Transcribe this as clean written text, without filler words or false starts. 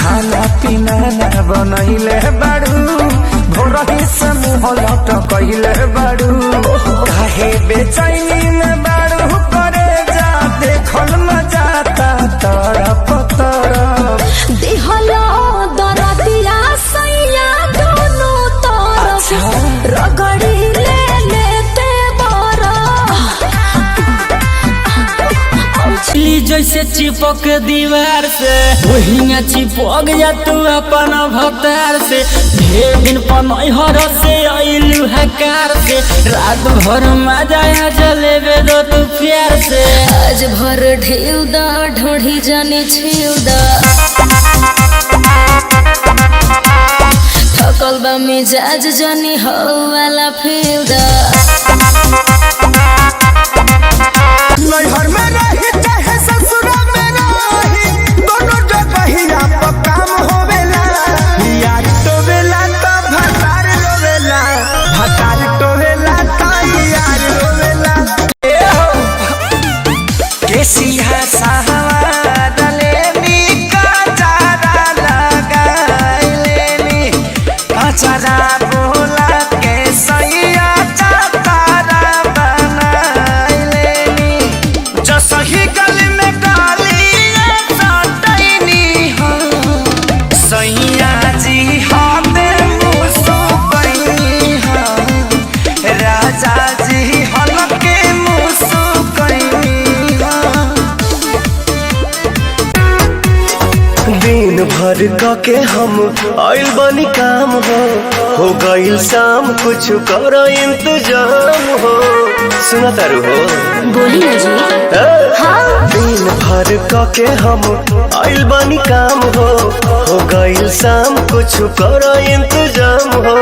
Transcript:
खाना पीना ना बनैले बाड़ू भोरही से मुँह लटकैले बाड़ू काहे बेचैनी में बाड़ू करे जा देखल न जाता तरफ तरफ दिहलो दरदिया सैया दोनों तरफ रगड़ी ले लेते बरा जैसे चिपक दीवार से वही चिपक जा तू अपन भतार से ढेर दिन पनहर से अइलू हकार से रात भर मजा जलेबे दो तू प्यार से आज भर ढेउ दा ढोढ़ी जाने छेउ दा थकल बा मिजाज जानी हो वाला फेउ दा नैहर में रही चाहे ससुरा में रही दोनों जगहिया पर काम होवेला यार टोवेला तो भतार रोवेला भतार टोवेला तो यार रोवेला ए हो केसिया सहावा लेनी काचारा लगाइलेनी काचारा बोला के सैया चातारा सही गली में डाली सटैनी हो सैया जी हाथे मुसो कैनी हो राजा जी हलके मुसो कैनी हो दिन भर के हम आइल बनी काम हो गइल शाम कुछ कर इंतजाम हो सुना तारू हो बोली ना जी दिन भर के हम आइल बनी काम हो गइल शाम कुछ कर इंतजाम हो